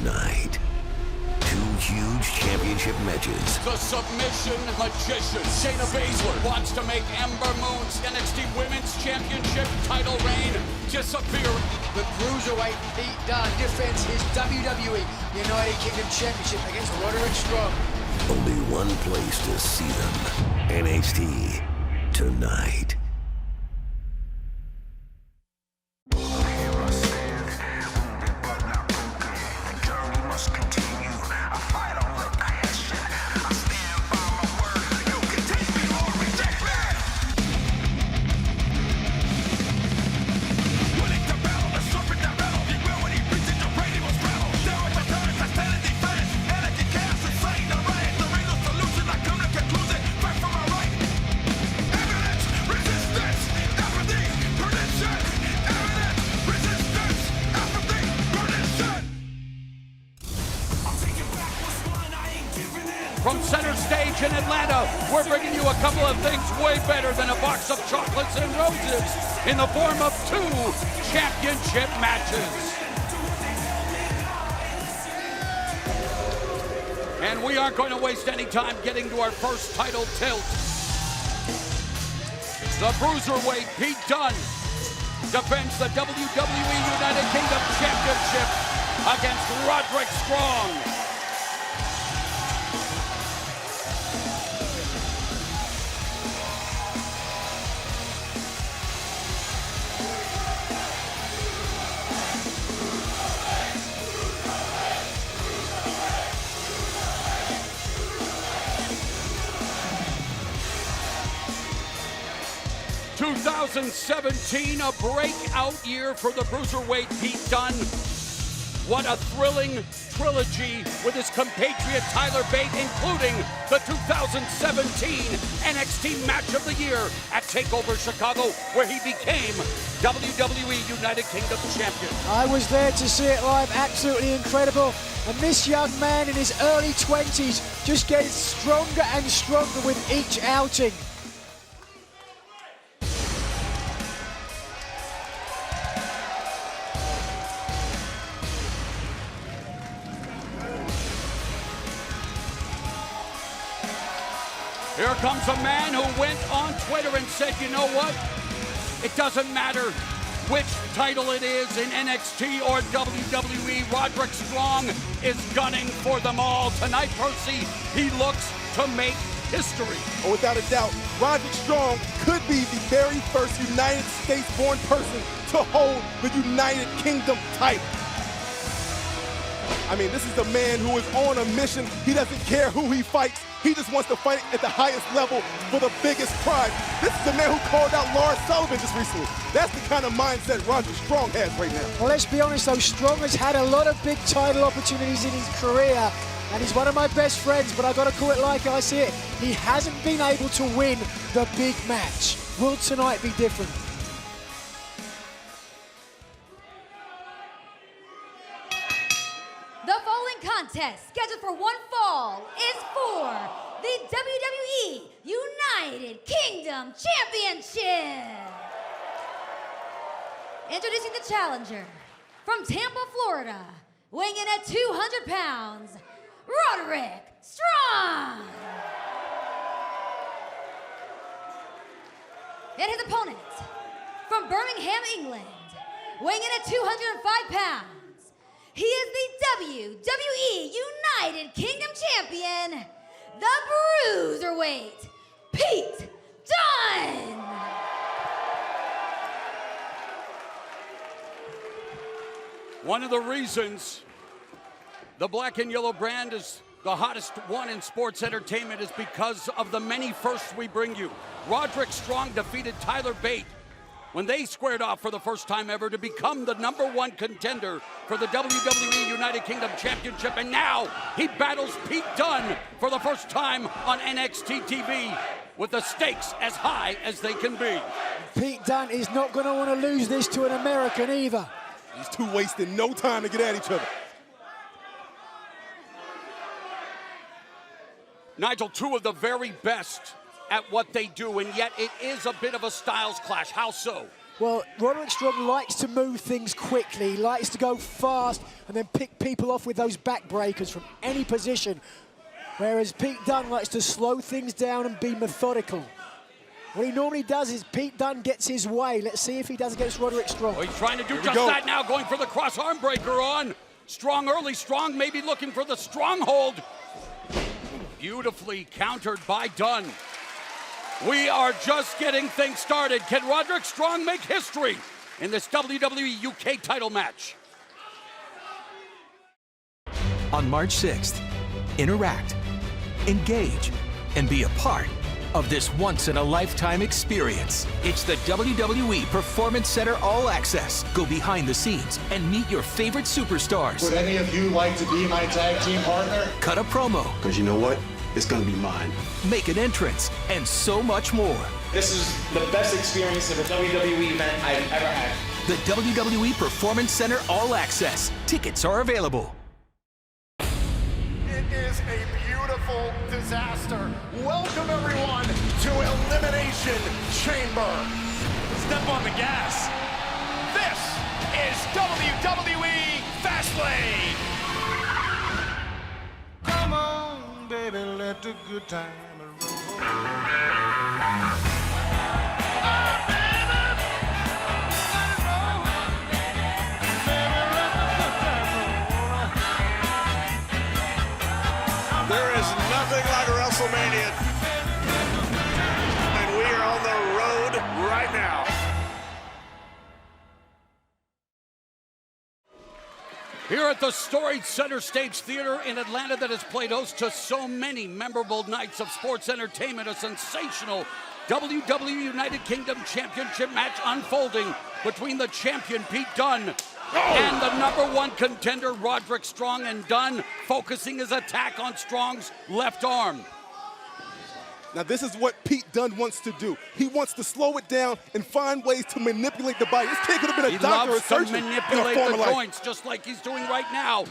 Tonight, two huge championship matches. The submission magician, Shayna Baszler, wants to make Ember Moon's NXT Women's Championship title reign disappear. The Cruiserweight Pete Dunne defends his WWE United Kingdom Championship against Roderick Strong. Only one place to see them. NXT Tonight. From center stage in Atlanta, we're bringing you a couple of things way better than a box of chocolates and roses in the form of two championship matches. And we aren't going to waste any time getting to our first title tilt. The Cruiserweight Pete Dunne defends the WWE United Kingdom Championship against Roderick Strong. 2017, a breakout year for the Cruiserweight Pete Dunne. What a thrilling trilogy with his compatriot Tyler Bate, including the 2017 NXT Match of the Year at TakeOver Chicago, where he became WWE United Kingdom Champion. I was there to see it live, absolutely incredible. And this young man in his early 20s just gets stronger and stronger with each outing. Here comes a man who went on Twitter and said, you know what? It doesn't matter which title it is in NXT or WWE, Roderick Strong is gunning for them all. Tonight, Percy, he looks to make history. Oh, without a doubt, Roderick Strong could be the very first United States-born person to hold the United Kingdom title. I mean, this is a man who is on a mission. He doesn't care who he fights. He just wants to fight at the highest level for the biggest prize. This is the man who called out Lars Sullivan just recently. That's the kind of mindset Roderick Strong has right now. Well, let's be honest though, Strong has had a lot of big title opportunities in his career, and he's one of my best friends, but I gotta call it like I see it. He hasn't been able to win the big match. Will tonight be different? The following contest, scheduled for one fall, is for the WWE United Kingdom Championship. Introducing the challenger, from Tampa, Florida, weighing in at 200 pounds, Roderick Strong. And his opponent, from Birmingham, England, weighing in at 205 pounds, he is the WWE United Kingdom Champion, the Cruiserweight, Pete Dunne. One of the reasons the black and yellow brand is the hottest one in sports entertainment is because of the many firsts we bring you. Roderick Strong defeated Tyler Bate when they squared off for the first time ever to become the #1 contender for the WWE United Kingdom Championship. And now he battles Pete Dunne for the first time on NXT TV with the stakes as high as they can be. Pete Dunne is not going to want to lose this to an American either. These two wasting no time to get at each other. Nigel, two of the very best at what they do, and yet it is a bit of a styles clash. How so? Well, Roderick Strong likes to move things quickly, likes to go fast and then pick people off with those backbreakers from any position. Whereas Pete Dunne likes to slow things down and be methodical. What he normally does is Pete Dunne gets his way. Let's see if he does against Roderick Strong. Oh, he's trying to do just that now, going for the cross arm breaker on Strong early. Strong maybe looking for the stronghold. Beautifully countered by Dunne. We are just getting things started. Can Roderick Strong make history in this WWE UK title match? On March 6th, interact, engage, and be a part of this once-in-a-lifetime experience. It's the WWE Performance Center All Access. Go behind the scenes and meet your favorite superstars. Would any of you like to be my tag team partner? Cut a promo. Because you know what? It's gonna be mine. Make an entrance, and so much more. This is the best experience of a WWE event I've ever had. The WWE Performance Center All Access. Tickets are available. It is a beautiful disaster. Welcome everyone to Elimination Chamber. Step on the gas. This is WWE Fastlane. Come on, baby, let the good time roll. There is nothing like WrestleMania, and we are on the road right now. Here at the storied Center Stage Theater in Atlanta that has played host to so many memorable nights of sports entertainment, a sensational WWE United Kingdom Championship match unfolding between the champion Pete Dunne and the #1 contender Roderick Strong, and Dunne focusing his attack on Strong's left arm. Now this is what Pete Dunne wants to do. He wants to slow it down and find ways to manipulate the body. This kid could have been a doctor or surgeon. He loves to manipulate the joints, just like he's doing right now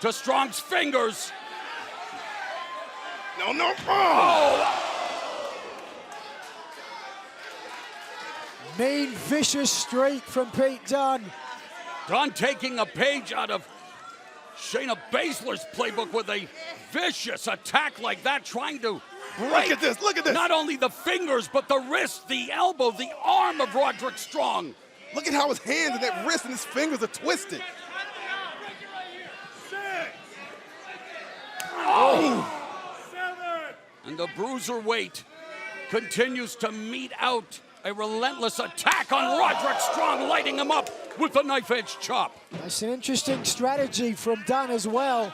to Strong's fingers. No. Oh! Mean, vicious streak from Pete Dunne. Dunne taking a page out of Shayna Baszler's playbook with a vicious attack like that, trying to break. Look at this. Not only the fingers, but the wrist, the elbow, the arm of Roderick Strong. Look at how his hands and that wrist and his fingers are twisted. Oh! And the bruiserweight continues to mete out a relentless attack on Roderick Strong, lighting him up with the knife-edge chop. That's an interesting strategy from Dunne as well.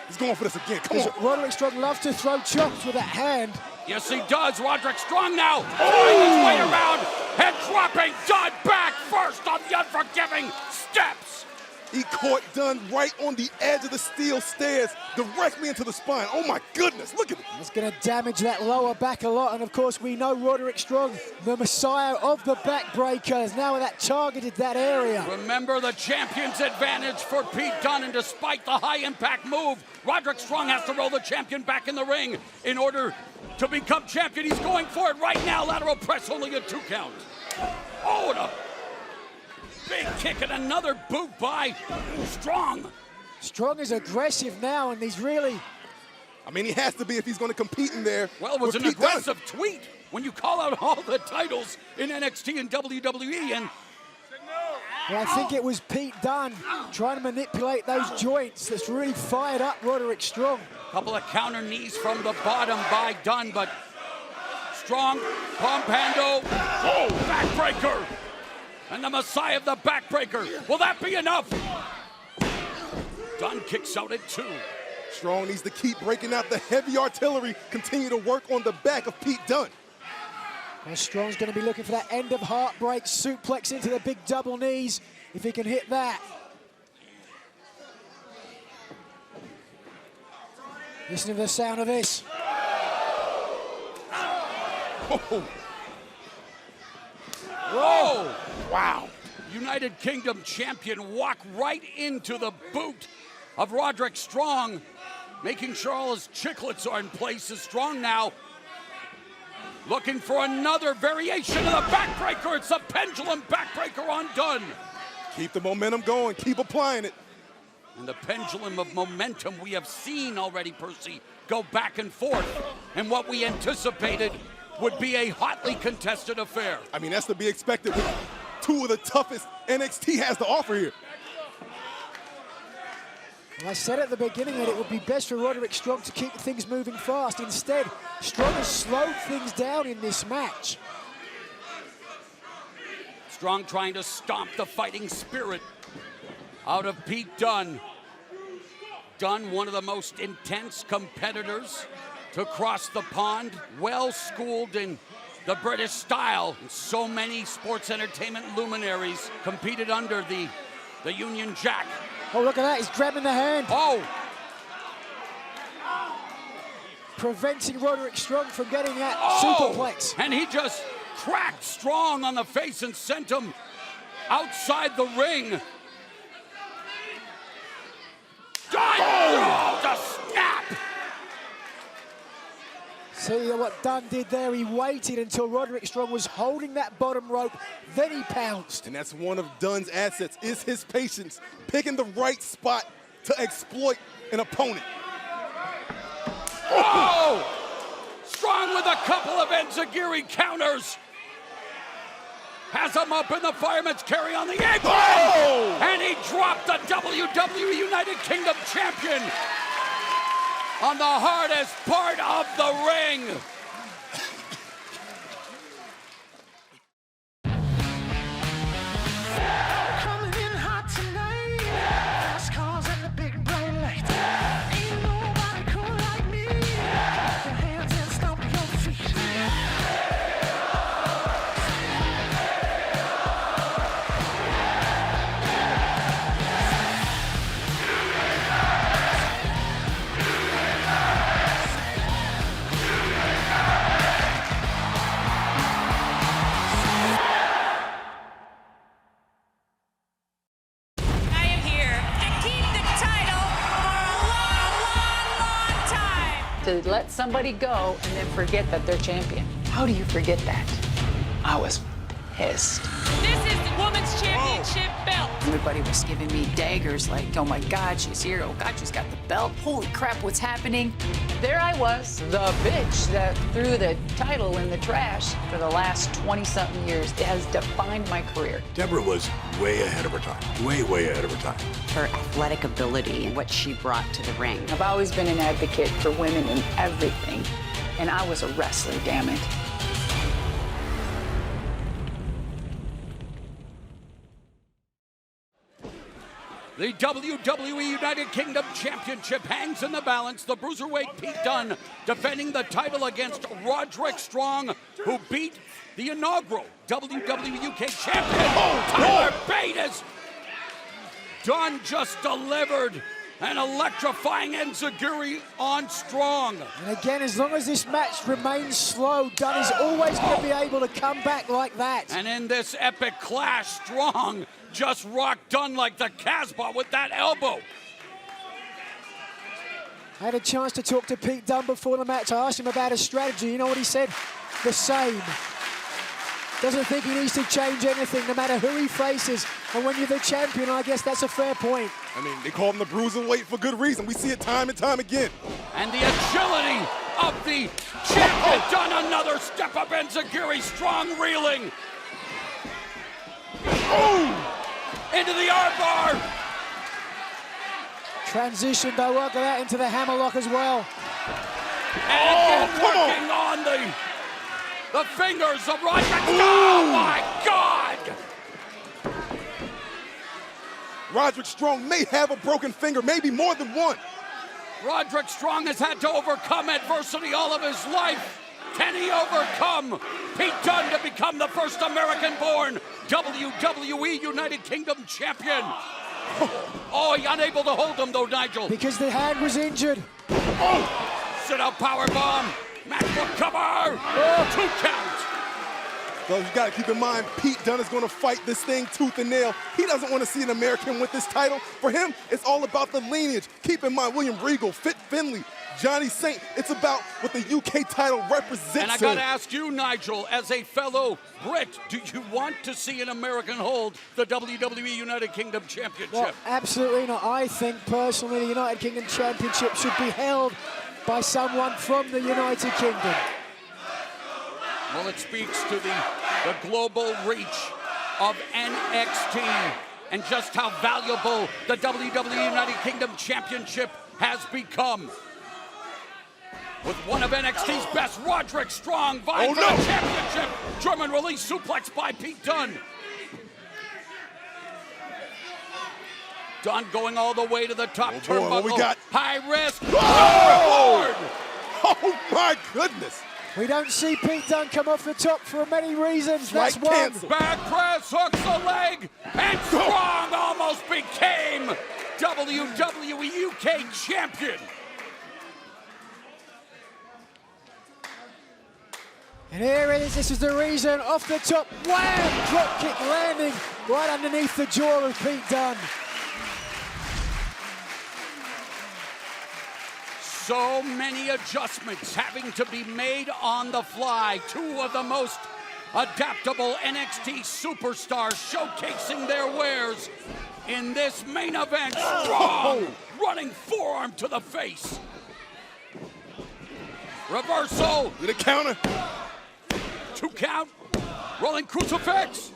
He's going for this again. Come on. Roderick Strong loves to throw chops with that hand. Yes, he does. Roderick Strong now throwing his way around and dropping Dunne back first on the unforgiving steps. He caught Dunne right on the edge of the steel stairs, directly into the spine. Oh my goodness, look at it. It's going to damage that lower back a lot, and of course we know Roderick Strong, the messiah of the backbreakers, now that targeted that area. Remember the champion's advantage for Pete Dunne, and despite the high impact move, Roderick Strong has to roll the champion back in the ring in order to become champion. He's going for it right now, lateral press, only a 2 count. Oh, and a big kick and another boot by Strong. Strong is aggressive now, and he's really... I mean, he has to be if he's going to compete in there. Well, it was an aggressive tweet when you call out all the titles in NXT and WWE, and... Well, I think it was Pete Dunne trying to manipulate those joints that's really fired up Roderick Strong. Couple of counter knees from the bottom by Dunne, but Strong, Pompando, oh, backbreaker! And the messiah of the backbreaker. Will that be enough? Dunne kicks out at 2. Strong needs to keep breaking out the heavy artillery, continue to work on the back of Pete Dunne. Well, Strong's going to be looking for that end of heartbreak suplex into the big double knees, if he can hit that. Listen to the sound of this. Oh. Whoa! Wow. United Kingdom champion walk right into the boot of Roderick Strong, making sure all his chiclets are in place. Is Strong now Looking for another variation of the backbreaker. It's a pendulum backbreaker on Dunne. Keep the momentum going. Keep applying it. And the pendulum of momentum we have seen already, Percy, go back and forth. And what we anticipated would be a hotly contested affair. I mean, that's to be expected with two of the toughest NXT has to offer here. Well, I said at the beginning that it would be best for Roderick Strong to keep things moving fast. Instead, Strong has slowed things down in this match. Strong trying to stomp the fighting spirit out of Pete Dunne. Dunne, one of the most intense competitors to cross the pond, well schooled in the British style. And so many sports entertainment luminaries competed under the Union Jack. Oh, look at that, he's grabbing the hand. Oh! Preventing Roderick Strong from getting that superplex. And he just cracked Strong on the face and sent him outside the ring. Oh, the snap! See what Dunne did there? He waited until Roderick Strong was holding that bottom rope, then he pounced. And that's one of Dunne's assets, is his patience, picking the right spot to exploit an opponent. Oh! Strong with a couple of enziguri counters. Has him up in the fireman's carry on the apron. Oh! And he dropped the WWE United Kingdom champion on the hardest part of the ring. Coming in hot tonight. Fast cars and the big bright lights. Ain't nobody cool like me. Clap your hands and stomp your feet. To let somebody go and then forget that they're champion. How do you forget that? I was pissed. This is the Women's Championship belt. Everybody was giving me daggers like, oh my God, she's here. Oh God, she's got the belt. Holy crap, what's happening? There I was, the bitch that threw the title in the trash for the last 20-something years. It has defined my career. Deborah was way ahead of her time. Way ahead of her time. Her athletic ability and what she brought to the ring. I've always been an advocate for women in everything, and I was a wrestler, damn it. The WWE United Kingdom Championship hangs in the balance. The Bruiserweight Pete Dunne defending the title against Roderick Strong, who beat the inaugural WWE UK Champion, Tyler Bate. Dunne just delivered an electrifying enziguri on Strong. And again, as long as this match remains slow, Dunne is always going to be able to come back like that. And in this epic clash, Strong just rocked Dunne like the Casbah with that elbow. I had a chance to talk to Pete Dunne before the match. I asked him about his strategy. You know what he said? The same. Doesn't think he needs to change anything, no matter who he faces. And when you're the champion, I guess that's a fair point. I mean, they call him the Bruiserweight for good reason. We see it time and time again. And the agility of the champion Dunne, another step up, enziguri, Strong reeling. Oh! Into the armbar. Transition, though, look at that, into the hammerlock as well. And working on the fingers of Roderick. Oh my God! Roderick Strong may have a broken finger, maybe more than one. Roderick Strong has had to overcome adversity all of his life. Can he overcome Pete Dunne to become the first American-born WWE United Kingdom champion? Oh, he's unable to hold him though, Nigel. Because the hand was injured. Oh! Sit-out powerbomb. Match for cover. 2 count. So you got to keep in mind, Pete Dunne is going to fight this thing tooth and nail. He doesn't want to see an American with this title. For him, it's all about the lineage. Keep in mind, William Regal, Fit Finlay, Johnny Saint. It's about what the UK title represents. And I got to ask you, Nigel, as a fellow Brit, do you want to see an American hold the WWE United Kingdom Championship? Well, absolutely not. I think, personally, the United Kingdom Championship should be held by someone from the United Kingdom. Well, it speaks to the global reach of NXT and just how valuable the WWE United Kingdom Championship has become. With one of NXT's best, Roderick Strong, vying for the championship. German release suplex by Pete Dunne. Dunne going all the way to the top turnbuckle. What we got? High risk. Oh! Oh my goodness! We don't see Pete Dunne come off the top for many reasons. That's one. Cancel. Back press, hooks the leg, and Strong almost became WWE UK Champion. And here it is, this is the reason, off the top, wham! Drop kick landing right underneath the jaw of Pete Dunne. So many adjustments having to be made on the fly. Two of the most adaptable NXT superstars showcasing their wares in this main event. Strong running forearm to the face. Reversal. With a counter. 2 count. Rolling crucifix.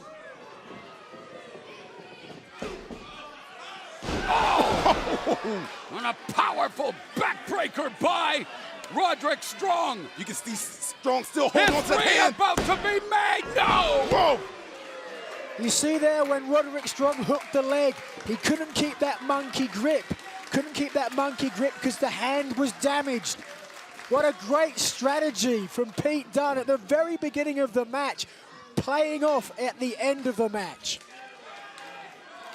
And a powerful backbreaker by Roderick Strong. You can see Strong still holding on to the hand. About to be made. No! Whoa! You see there when Roderick Strong hooked the leg, he couldn't keep that monkey grip. Couldn't keep that monkey grip because the hand was damaged. What a great strategy from Pete Dunne at the very beginning of the match, playing off at the end of the match.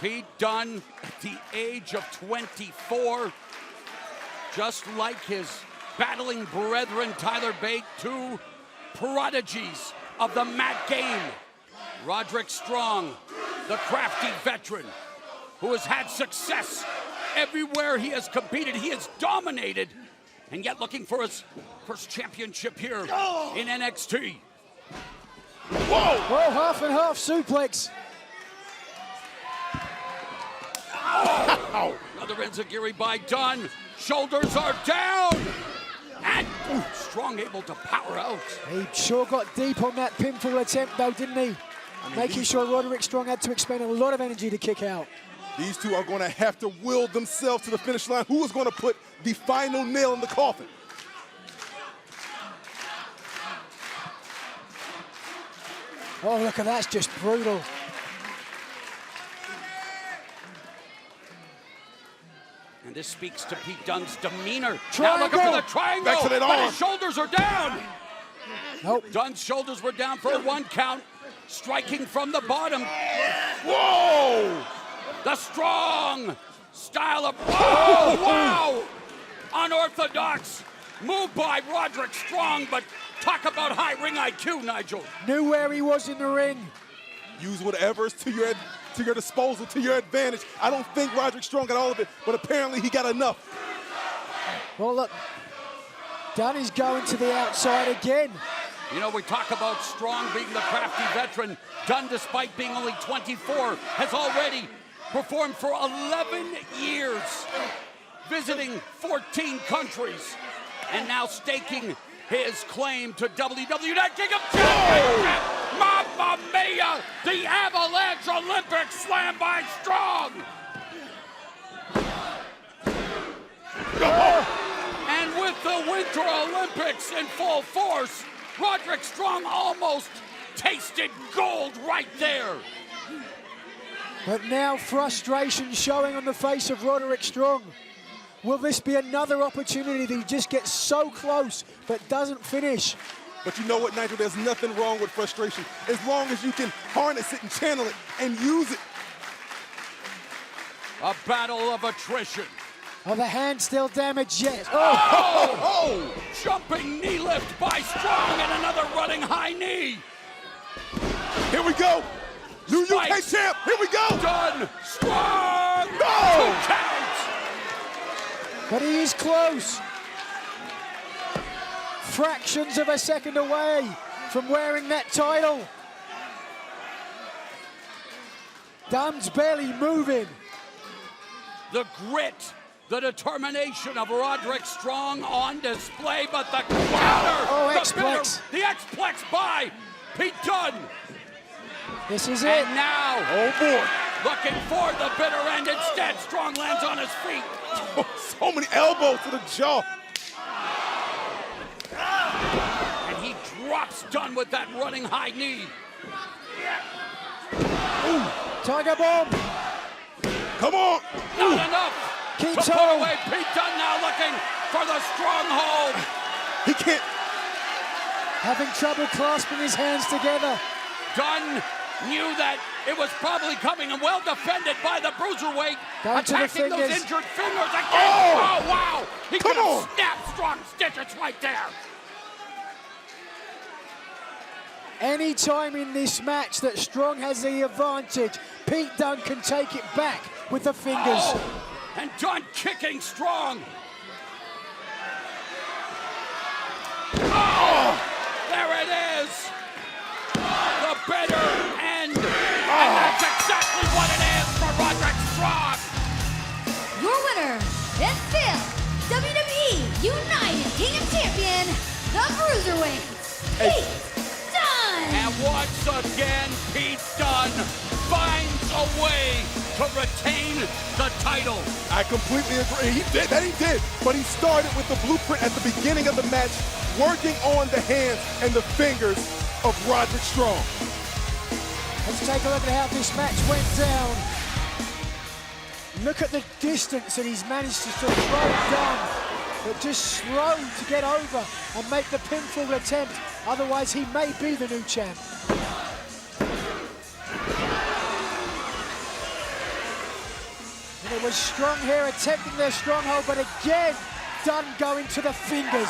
Pete Dunne, at the age of 24, just like his battling brethren Tyler Bate, two prodigies of the mat game. Roderick Strong, the crafty veteran, who has had success everywhere he has competed. He has dominated, and yet looking for his first championship here in NXT. Whoa! Well, half and half suplex. Another enziguri by Dunne. Shoulders are down. And Strong able to power out. He sure got deep on that pinfall attempt though, didn't he? Making sure Roderick Strong had to expend a lot of energy to kick out. These two are going to have to will themselves to the finish line. Who is going to put the final nail in the coffin? Oh, look at that, it's just brutal. And this speaks to Pete Dunne's demeanor. Triangle. Now looking for the triangle, Back to that but arm. his shoulders are down. Nope. Dunne's shoulders were down for a 1 count, striking from the bottom. Whoa! The Strong style of, oh, wow! Unorthodox move by Roderick Strong, but talk about high ring IQ, Nigel. Knew where he was in the ring. Use whatever's to your disposal, to your advantage. I don't think Roderick Strong got all of it, but apparently he got enough. Well, look, Dunne is going to the outside again. You know, we talk about Strong being the crafty veteran. Dunne, despite being only 24, has already performed for 11 years, visiting 14 countries, and now staking his claim to WWE United Kingdom Championship. Mamma mia! The Avalanche Olympic Slam by Strong. And with the Winter Olympics in full force, Roderick Strong almost tasted gold right there. But now frustration showing on the face of Roderick Strong. Will this be another opportunity that he just gets so close but doesn't finish? But you know what, Nigel? There's nothing wrong with frustration as long as you can harness it and channel it and use it. A battle of attrition. Oh, the hand still damaged yet. Oh! Jumping knee lift by Strong and another running high knee. we go. New UK champ. Here we go. Dunne. Strong. No. 2 counts. But he is close. Fractions of a second away from wearing that title. Dunne's barely moving. The grit, the determination of Roderick Strong on display, but the counter, the X-Plex by Pete Dunne. This is it. And now, oh boy, looking for the bitter end. Instead, Strong lands on his feet. So many elbows to the jaw. And he drops Dunne with that running high knee. Ooh, Tiger Bomb. Come on. Not enough. Keeps to put on. away. Pete Dunne now looking for the stronghold. He can't. Having trouble clasping his hands together. Dunne knew that it was probably coming and well defended by the bruiserweight. Down to the attacking those fingers. injured fingers again. Oh, wow. He could have snapped Strong's digits right there. Any time in this match that Strong has the advantage, Pete Dunne can take it back with the fingers. Oh, and Dunne kicking Strong. Oh, there it is. The bitter end. And that's exactly what it is for Roderick Strong. Your winner and still WWE United Kingdom Champion, the Bruiserweight, Pete Dunne. And once again, Pete Dunne finds a way to retain the title. I completely agree. He did. But he started with the blueprint at the beginning of the match, working on the hands and the fingers of Roderick Strong. Let's take a look at how this match went down. Look at the distance that he's managed to sort of throw down, but just slow to get over and make the pinfall attempt. Otherwise, he may be the new champ. And it was Strong here attempting their stronghold, but again, Dunne going to the fingers.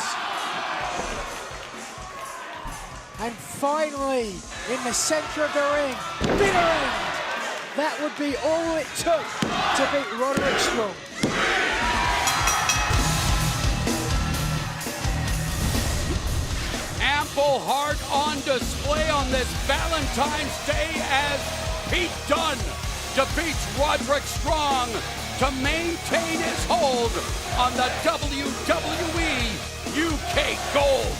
And finally, in the center of the ring, bitter end. That would be all it took to beat Roderick Strong. Ample heart on display on this Valentine's Day as Pete Dunne defeats Roderick Strong to maintain his hold on the WWE UK Gold.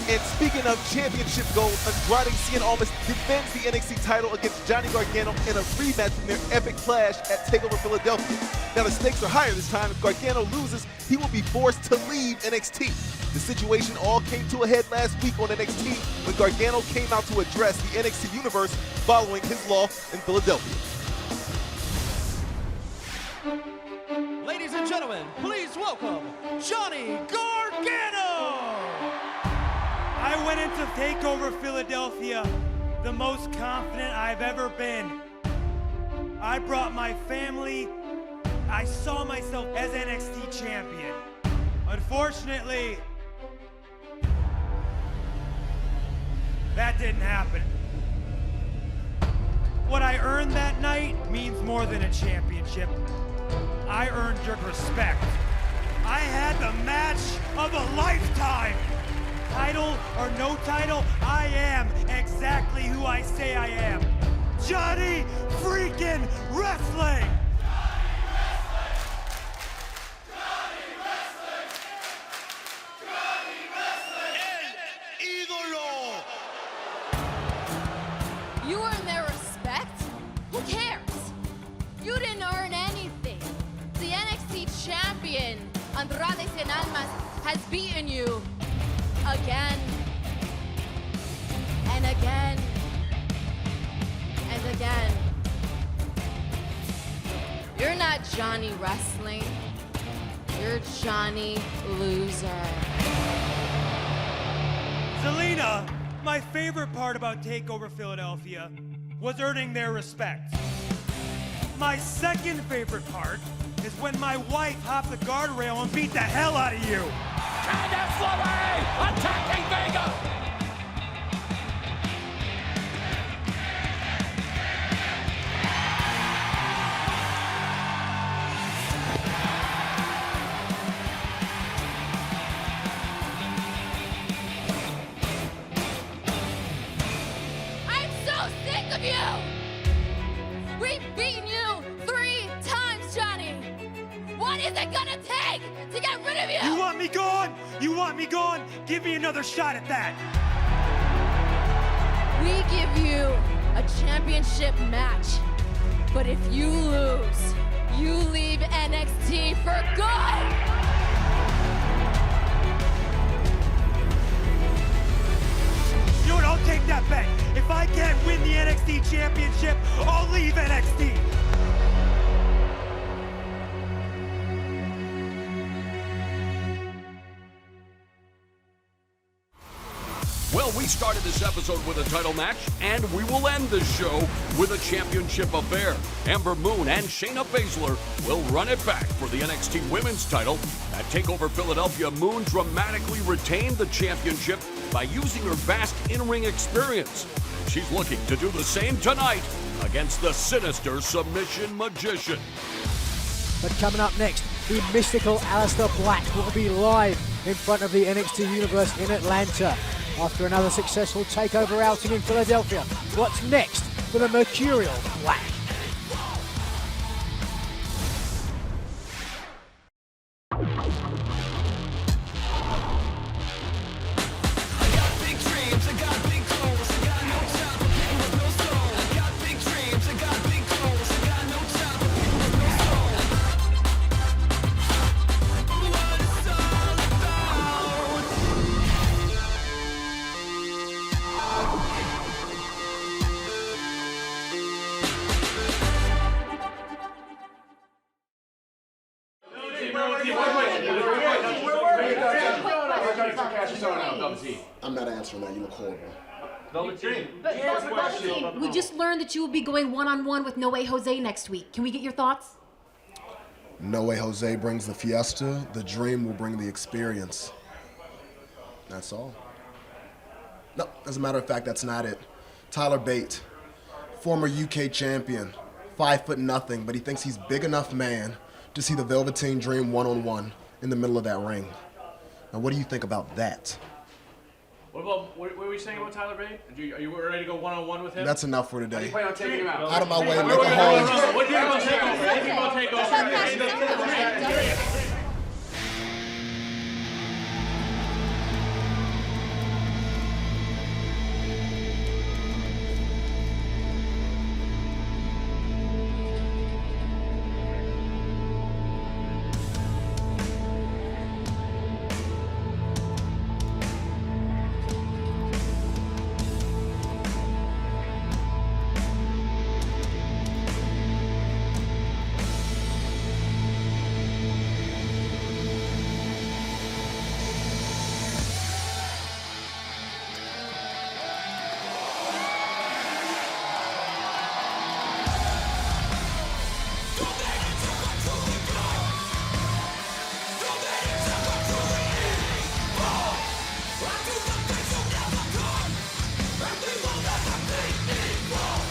And speaking of championship gold, Andrade almost defends the NXT title against Johnny Gargano in a rematch from their epic clash at TakeOver Philadelphia. Now the stakes are higher this time. If Gargano loses, he will be forced to leave NXT. The situation all came to a head last week on NXT when Gargano came out to address the NXT universe following his loss in Philadelphia. Ladies and gentlemen, please welcome Johnny Gargano! I went into TakeOver Philadelphia the most confident I've ever been. I brought my family. I saw myself as NXT champion. Unfortunately, that didn't happen. What I earned that night means more than a championship. I earned your respect. I had the match of a lifetime. Title or no title, I am exactly who I say I am. Johnny freaking Wrestling! You earned their respect? Who cares? You didn't earn anything. The NXT champion, Andrade has beaten you again and again and again. You're not Johnny Wrestling. You're Johnny Loser. Zelina, my favorite part about TakeOver Philadelphia was earning their respect. My second favorite part is when my wife hopped the guardrail and beat the hell out of you. Candice LeRae attacking Vega. is it gonna take to get rid of you? You want me gone? You want me gone? Give me another shot at that. We give you a championship match, but if you lose, you leave NXT for good. You know what? I'll take that bet. If I can't win the NXT Championship, I'll leave NXT. Well, we started this episode with a title match, and we will end this show with a championship affair. Ember Moon and Shayna Baszler will run it back for the NXT Women's title. At TakeOver Philadelphia, Moon dramatically retained the championship by using her vast in-ring experience. She's looking to do the same tonight against the sinister submission magician. But coming up next, the mystical Aleister Black will be live in front of the NXT Universe in Atlanta after another successful TakeOver outing in Philadelphia. What's next for the Mercurial Black? I'm not answering that. You look horrible. But we just learned that you will be going one-on-one with No Way Jose next week. Can we get your thoughts? No Way Jose brings the fiesta. The Dream will bring the experience. That's all. No, as a matter of fact, that's not it. Tyler Bate, former UK champion, 5'0", but he thinks he's big enough man to see the Velveteen Dream one-on-one in the middle of that ring. Now, what do you think about that? What were we saying about Tyler Bate? Are you ready to go one-on-one with him? That's enough for today. How do you plan on taking him out? Out of my way, make a hole. What do you think about TakeOver?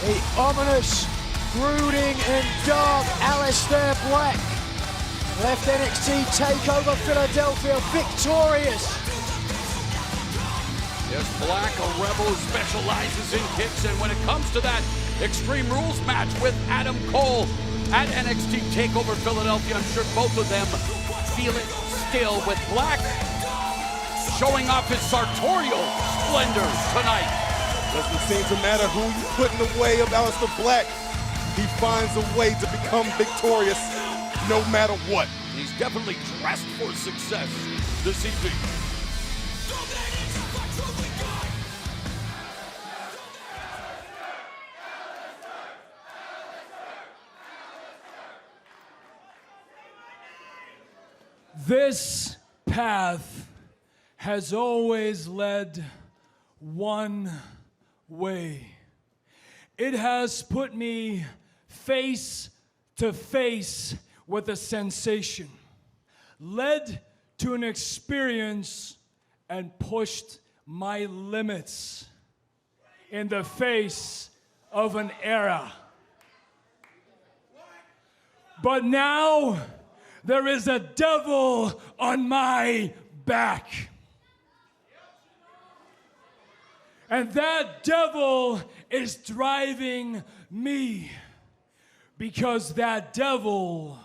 The ominous, brooding and dark Aleister Black left NXT TakeOver Philadelphia victorious. Yes, Black, a rebel who specializes in kicks, and when it comes to that Extreme Rules match with Adam Cole at NXT TakeOver Philadelphia, I'm sure both of them feel it still, with Black showing off his sartorial splendor tonight. Doesn't seem to matter who you put in the way of Aleister Black. He finds a way to become victorious no matter what. He's definitely dressed for success this evening. This path has always led one way. It has put me face to face with a sensation, led to an experience, and pushed my limits in the face of an era. But now there is a devil on my back. And that devil is driving me, because that devil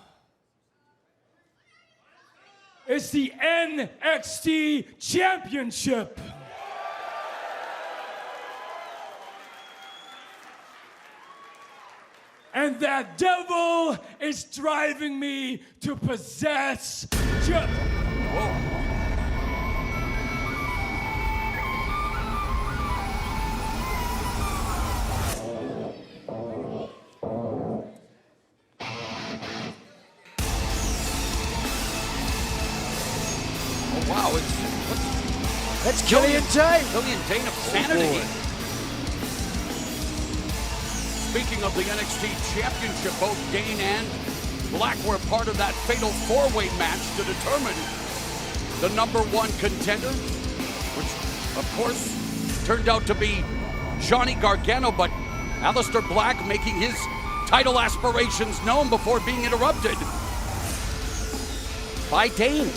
is the NXT Championship. And that devil is driving me to possess Wow, That's Killian Dain. Killian Dain of Sanity. Speaking of the NXT Championship, both Dain and Black were part of that fatal four-way match to determine the #1 contender, which, of course, turned out to be Johnny Gargano, but Aleister Black making his title aspirations known before being interrupted by Dain.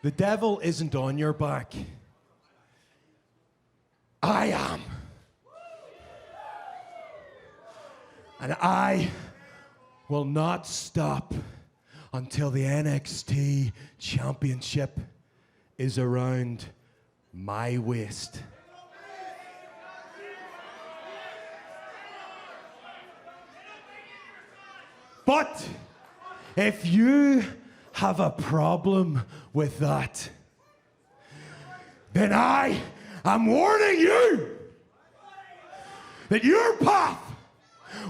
The devil isn't on your back. I am. And I will not stop until the NXT Championship is around my waist. But if you have a problem with that, then I am warning you that your path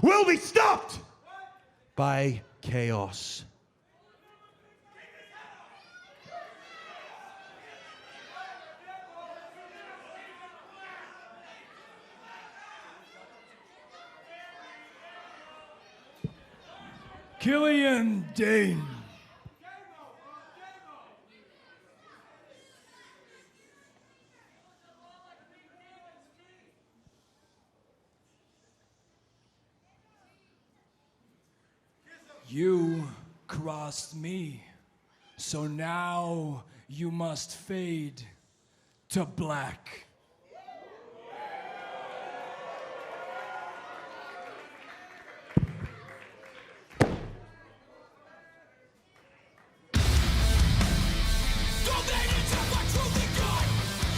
will be stopped by chaos. Killian Dain. You crossed me, so now you must fade to black.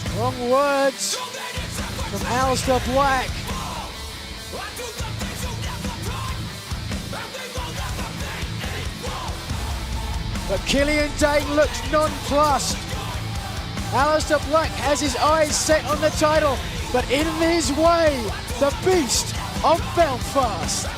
Strong words from Aleister Black. But Killian Dain looks nonplussed. Aleister Black has his eyes set on the title, but in his way, the Beast of Belfast.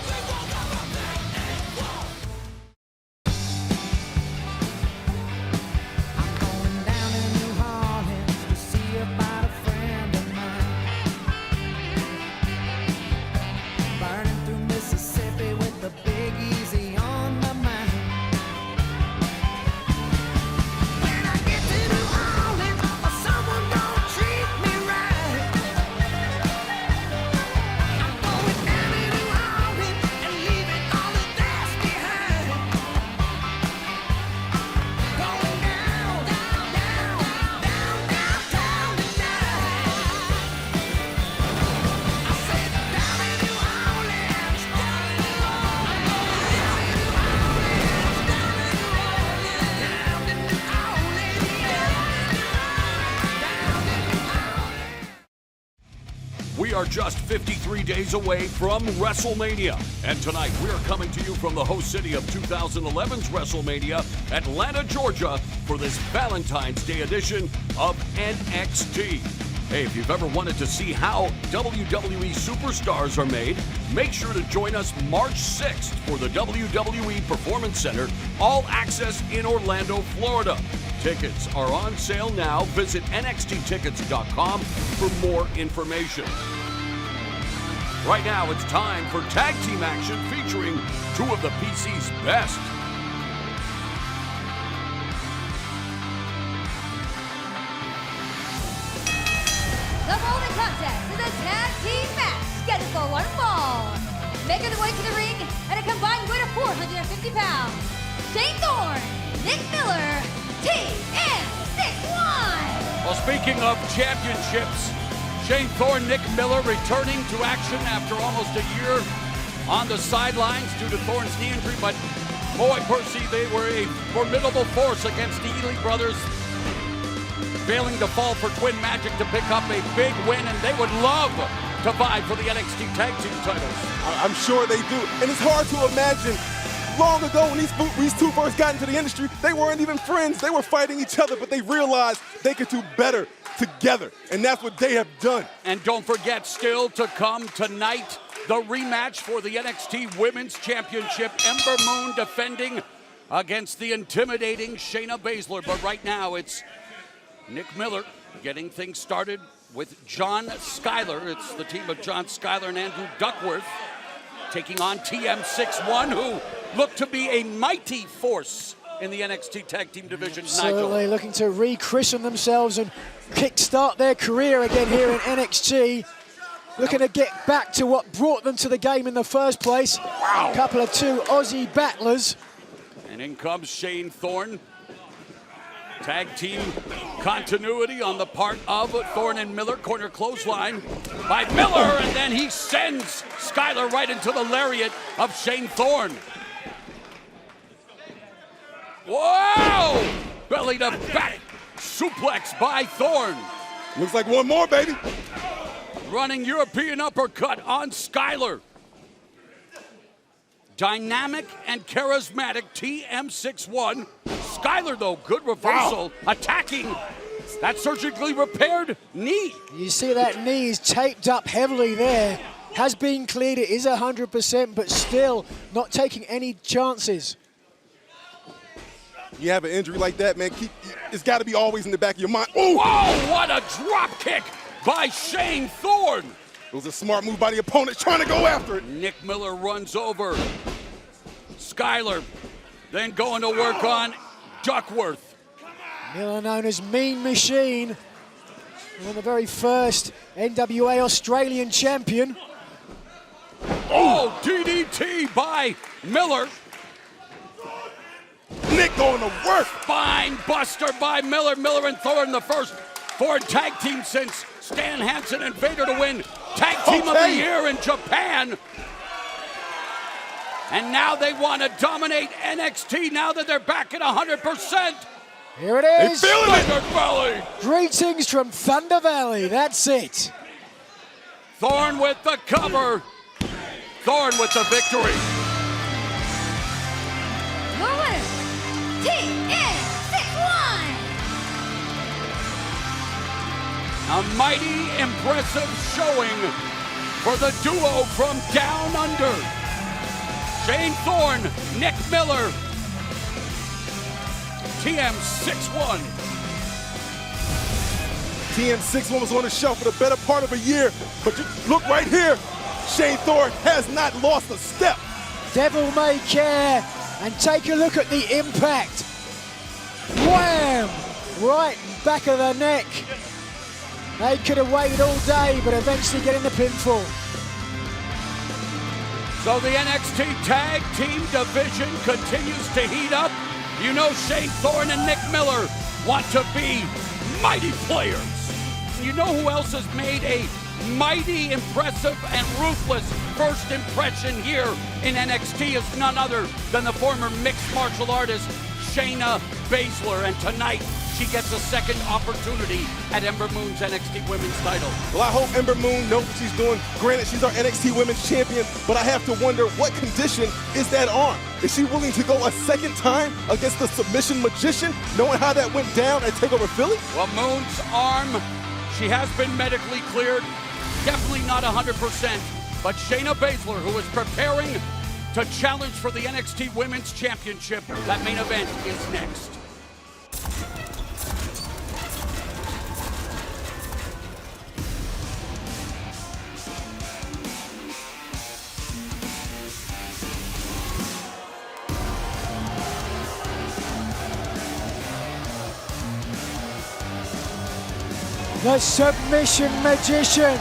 We are just 53 days away from WrestleMania. And tonight we are coming to you from the host city of 2011's WrestleMania, Atlanta, Georgia, for this Valentine's Day edition of NXT. Hey, if you've ever wanted to see how WWE superstars are made, make sure to join us March 6th for the WWE Performance Center, all access in Orlando, Florida. Tickets are on sale now. Visit nxttickets.com for more information. Right now, it's time for tag team action featuring two of the PC's best. The following contest is a tag team match scheduled for one fall. Making their way to the ring at a combined weight of 450 pounds, Shane Thorne, Nick Miller, TM61. Well, speaking of championships, Shane Thorne, Nick Miller returning to action after almost a year on the sidelines due to Thorne's knee injury. But boy, Percy, they were a formidable force against the Ely brothers, failing to fall for Twin Magic to pick up a big win, and they would love to vie for the NXT Tag Team titles. I'm sure they do. And it's hard to imagine long ago when these two first got into the industry, they weren't even friends. They were fighting each other, but they realized they could do better together. And that's what they have done. And don't forget, still to come tonight, the rematch for the NXT Women's Championship. Ember Moon defending against the intimidating Shayna Baszler. But right now, it's Nick Miller getting things started with John Skyler. It's the team of John Skyler and Andrew Duckworth taking on TM61, who look to be a mighty force in the NXT Tag Team division. Certainly Nigel. looking to rechristen themselves and kickstart their career again here in NXT. Looking to get back to what brought them to the game in the first place. Wow. A couple of two Aussie battlers. And in comes Shane Thorne. Tag team continuity on the part of Thorne and Miller. Corner clothesline by Miller, and then he sends Skyler right into the lariat of Shane Thorne. Wow! Belly to back suplex by Thorne. Looks like one more, baby. Running European uppercut on Skyler. Dynamic and charismatic TM61. Skyler, though, good reversal, attacking that surgically repaired knee. You see that knee is taped up heavily there. Has been cleared, it is 100%, but still not taking any chances. You have an injury like that, man, it's got to be always in the back of your mind. Ooh. Whoa, what a drop kick by Shane Thorne. It was a smart move by the opponent trying to go after it. Nick Miller runs over Skyler, then going to work on Duckworth. Miller known as Mean Machine, one of the very first NWA Australian champion. Oh, DDT by Miller. Nick going to work. Spine buster by Miller. Miller and Thorne, the first foreign tag team since Stan Hansen and Vader to win Tag Team of the Year in Japan. And now they want to dominate NXT now that they're back at 100%. Here it is. Thunder Valley. Greetings from Thunder Valley. That's it. Thorne with the cover. Thorne with the victory. Your winner, TM61. A mighty impressive showing for the duo from Down Under. Shane Thorne, Nick Miller, TM61. TM61 was on the shelf for the better part of a year, but you look right here, Shane Thorne has not lost a step. Devil may care, and take a look at the impact. Wham! Right back of the neck. They could have waited all day, but eventually getting the pinfall. So the NXT Tag Team division continues to heat up. You know Shane Thorne and Nick Miller want to be mighty players. You know who else has made a mighty, impressive, and ruthless first impression here in NXT is none other than the former mixed martial artist Shayna Baszler. And tonight, she gets a second opportunity at Ember Moon's NXT Women's title. Well, I hope Ember Moon knows what she's doing. Granted, she's our NXT Women's Champion, but I have to wonder what condition is that arm? Is she willing to go a second time against the submission magician, knowing how that went down at TakeOver Philly? Well, Moon's arm, she has been medically cleared. Definitely not 100%, but Shayna Baszler, who is preparing to challenge for the NXT Women's Championship, that main event is next. The submission magician,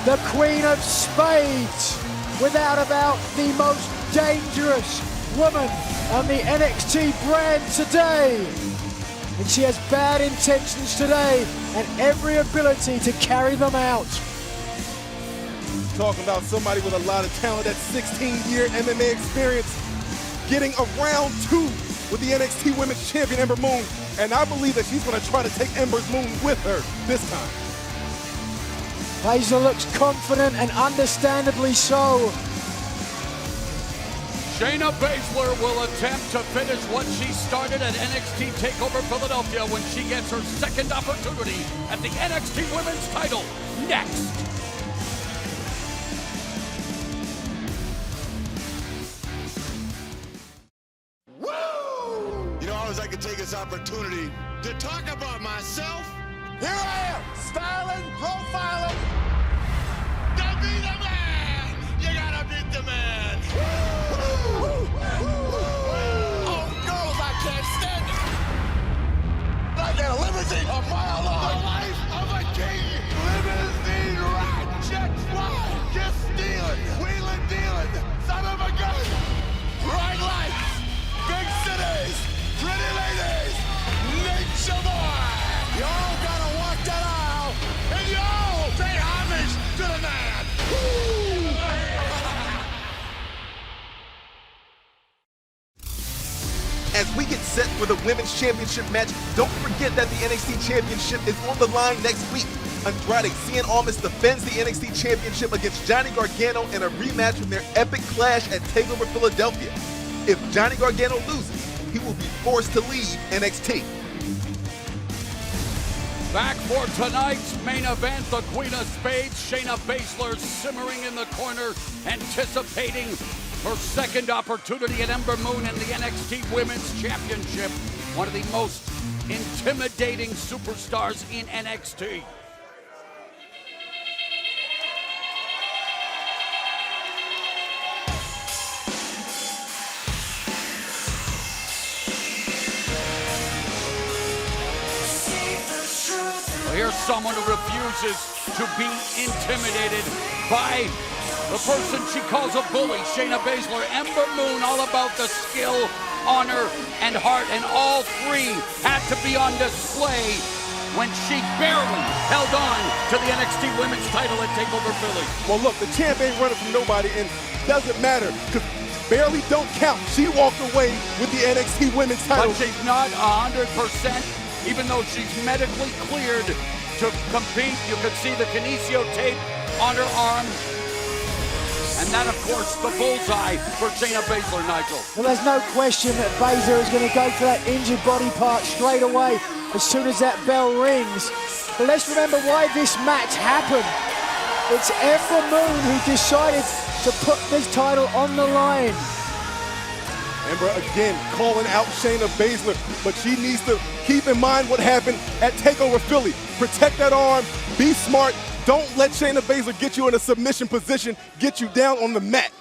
the Queen of Spades, without a doubt the most dangerous woman on the NXT brand today. And she has bad intentions today and every ability to carry them out. Talking about somebody with a lot of talent, that 16-year MMA experience, getting a round 2 with the NXT Women's Champion, Ember Moon. And I believe that she's going to try to take Ember's Moon with her this time. Baszler looks confident, and understandably so. Shayna Baszler will attempt to finish what she started at NXT TakeOver Philadelphia when she gets her second opportunity at the NXT Women's title next. You know, I always like to take this opportunity to talk about myself. Here I am, styling, profiling. To be the man, you gotta beat the man. Oh, girls, I can't stand it. I got a limousine a mile long. The life of a king. Limousine ride. Check fly. Just stealing. Wheeling, dealing. Son of a gun. Bright lights. Big cities. Pretty ladies. Nature boy. Y'all gotta walk that aisle. And y'all pay homage to the man. As we get set for the Women's Championship match, don't forget that the NXT Championship is on the line next week. Andrade Cien Almas defends the NXT Championship against Johnny Gargano in a rematch from their epic clash at TakeOver Philadelphia. If Johnny Gargano loses, he will be forced to leave NXT. Back for tonight's main event, the Queen of Spades, Shayna Baszler, simmering in the corner, anticipating her second opportunity at Ember Moon in the NXT Women's Championship. One of the most intimidating superstars in NXT. Here's someone who refuses to be intimidated by the person she calls a bully, Shayna Baszler. Ember Moon, all about the skill, honor, and heart, and all three had to be on display when she barely held on to the NXT Women's title at TakeOver Philly. Well, look, the champ ain't running from nobody, and doesn't matter, because barely don't count. She walked away with the NXT Women's title. But she's not 100%. Even though she's medically cleared to compete, you can see the kinesio tape on her arm. And that, of course, the bullseye for Shayna Baszler, Nigel. Well, there's no question that Baszler is going to go for that injured body part straight away as soon as that bell rings. But let's remember why this match happened. It's Ember Moon who decided to put this title on the line. Ember again calling out Shayna Baszler, but she needs to keep in mind what happened at TakeOver Philly. Protect that arm, be smart, don't let Shayna Baszler get you in a submission position, get you down on the mat.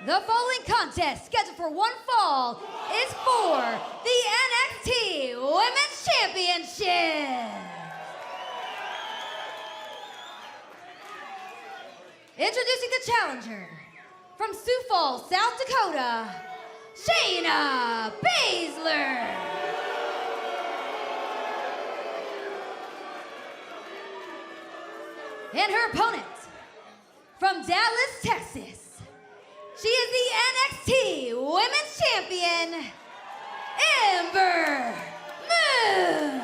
The following contest, scheduled for one fall, is for the NXT Women's Championship. Introducing the challenger, from Sioux Falls, South Dakota, Shayna Baszler. And her opponent, from Dallas, Texas, she is the NXT Women's Champion, Ember Moon.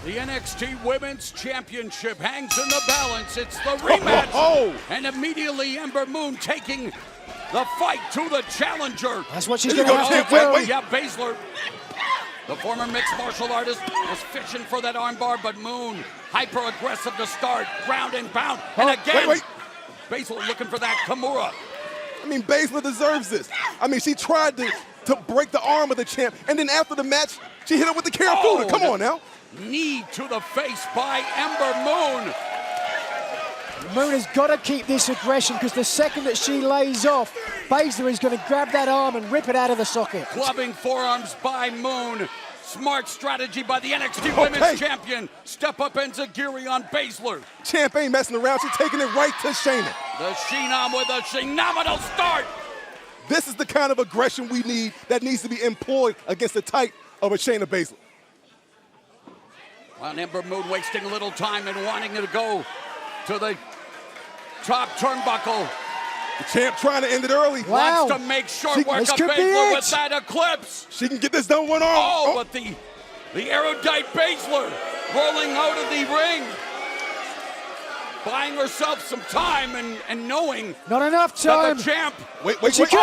The NXT Women's Championship hangs in the balance. It's the rematch. And immediately Ember Moon taking the fight to the challenger. That's what she's going to have to do. Yeah, Baszler, the former mixed martial artist, was fishing for that armbar, but Moon, hyper-aggressive to start, ground and pound. And again, Baszler looking for that Kimura. I mean, Baszler deserves this. I mean, she tried to to break the arm of the champ. And then after the match, she hit him with the Karafuda. Come on now. Knee to the face by Ember Moon. Moon has got to keep this aggression because the second that she lays off, Baszler is going to grab that arm and rip it out of the socket. Clubbing forearms by Moon. Smart strategy by the NXT Women's Champion. Step up Enziguri on Baszler. Champ ain't messing around. She's taking it right to Shayna. The Sheenom with a phenomenal start. This is the kind of aggression we need that needs to be employed against the type of a Shayna Baszler. Well, Ember Moon wasting little time and wanting to go to the top turnbuckle. The champ trying to end it early. Wow. Wants to make short work of Baszler with that eclipse. She can get this done one arm. Oh, but the erudite Baszler rolling out of the ring. Buying herself some time and knowing not enough time. That the champ. Wait. Wait a minute.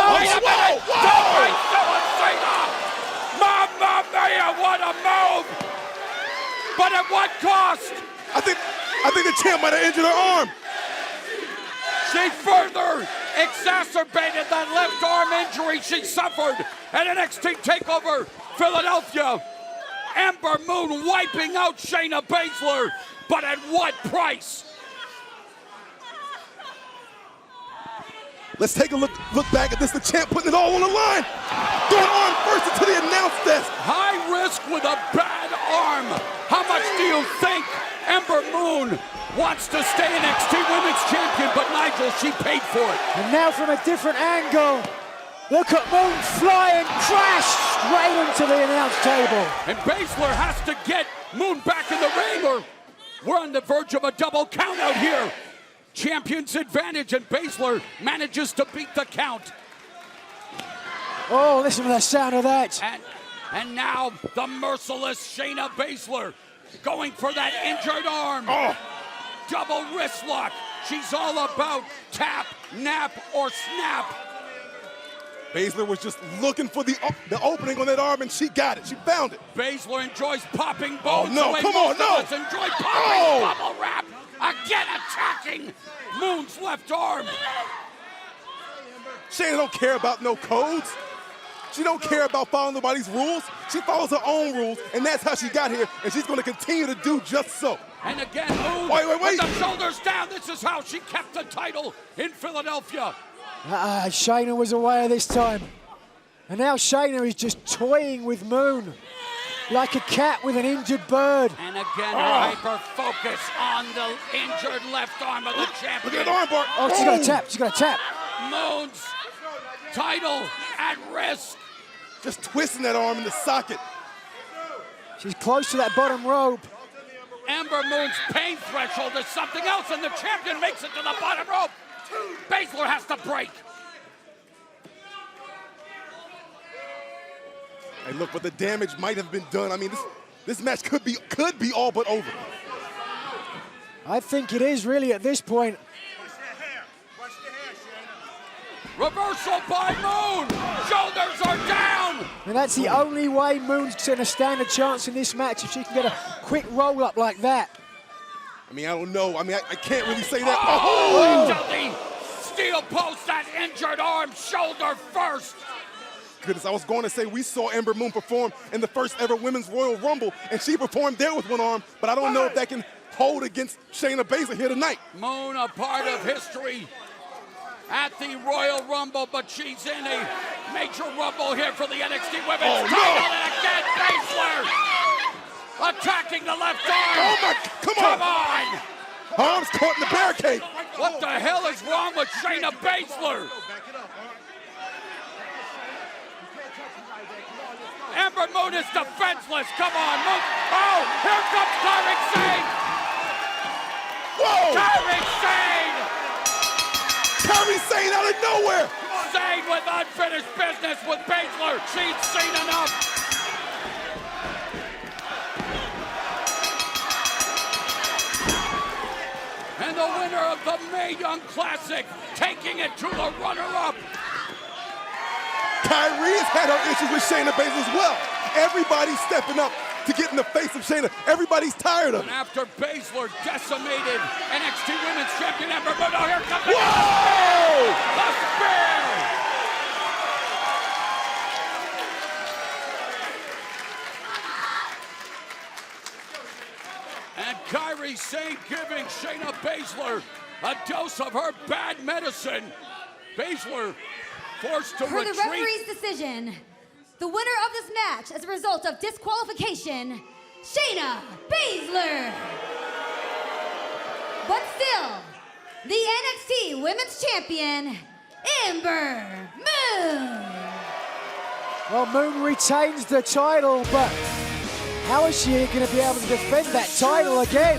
Mamma mia, what a move. But at what cost? I think the champ might have injured her arm. She further exacerbated that left arm injury she suffered at NXT TakeOver Philadelphia. Ember Moon wiping out Shayna Baszler, but at what price? Let's take a look back at this. The champ putting it all on the line. Going arm first into the announce desk. High risk with a bad arm. How much do you think Ember Moon wants to stay NXT Women's Champion, but Nigel, she paid for it. And now from a different angle, look at Moon fly and crash straight into the announce table. And Baszler has to get Moon back in the ring, or we're on the verge of a double count out here. Champion's advantage, and Baszler manages to beat the count. Oh, listen to the sound of that. And now the merciless Shayna Baszler going for that injured arm. Oh. Double wrist lock. She's all about tap, nap, or snap. Baszler was just looking for the opening on that arm, and she got it. She found it. Baszler enjoys popping bones. Oh, no, come on, no. Let's enjoy popping bubble wrap. Again attacking Moon's left arm. Shayna don't care about no codes. She don't care about following nobody's rules. She follows her own rules, and that's how she got here, and she's going to continue to do just so. And again, Moon wait. with the shoulders down. This is how she kept the title in Philadelphia. Shayna was away this time. And now Shayna is just toying with Moon like a cat with an injured bird. And again, her hyper focus on the injured left arm of the champion. Look at that arm bar. Oh, she's got to tap. She's got to tap. Moon's title at risk. Just twisting that arm in the socket. She's close to that bottom rope. Ember Moon's pain threshold is something else, and the champion makes it to the bottom rope. Baszler has to break. Hey, look, but the damage might have been done. I mean, this match could be all but over. I think it is really at this point. Reversal by Moon. Shoulders are down. And that's the only way Moon's going to stand a chance in this match, if she can get a quick roll up like that. I mean, I don't know. I mean, I can't really say that. Oh! Into the steel post, that injured arm, shoulder first. Goodness, I was going to say we saw Ember Moon perform in the first ever Women's Royal Rumble, and she performed there with one arm, but I don't know if that can hold against Shayna Baszler here tonight. Moon, a part of history at the Royal Rumble, but she's in a major rumble here for the NXT Women's title. And again, Baszler attacking the left arm. Oh my, come on. Arms caught in the barricade. What the hell is wrong with Shayna Baszler? Ember Moon is defenseless. Come on, Moon. Oh, here comes Roderick Sane. Whoa! Roderick Sane. Kyrie Sane out of nowhere. Sane with unfinished business with Baszler. She's seen enough. And the winner of the Mae Young Classic, taking it to the runner-up. Kyrie's had her issues with Shayna Baszler as well. Everybody's stepping up to get in the face of Shayna. Everybody's tired of it. And after Baszler decimated NXT Women's Champion Ember Moon, oh, here comes the spear! And Kairi Sane giving Shayna Baszler a dose of her bad medicine. Baszler forced to Per retreat. the referee's decision, the winner of this match as a result of disqualification, Shayna Baszler. But still, the NXT Women's Champion, Ember Moon. Well, Moon retains the title, but how is she going to be able to defend that title again?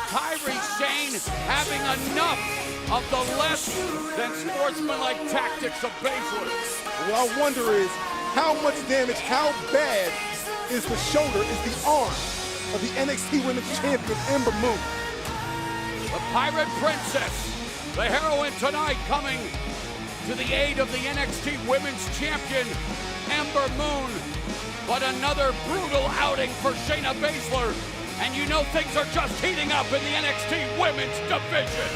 Kairi Sane having enough of the less than sportsmanlike tactics of Baszler. What I wonder is how much damage, how bad is the shoulder, is the arm of the NXT Women's Champion, Ember Moon. The Pirate Princess, the heroine tonight, coming to the aid of the NXT Women's Champion, Ember Moon. But another brutal outing for Shayna Baszler. And you know things are just heating up in the NXT Women's division.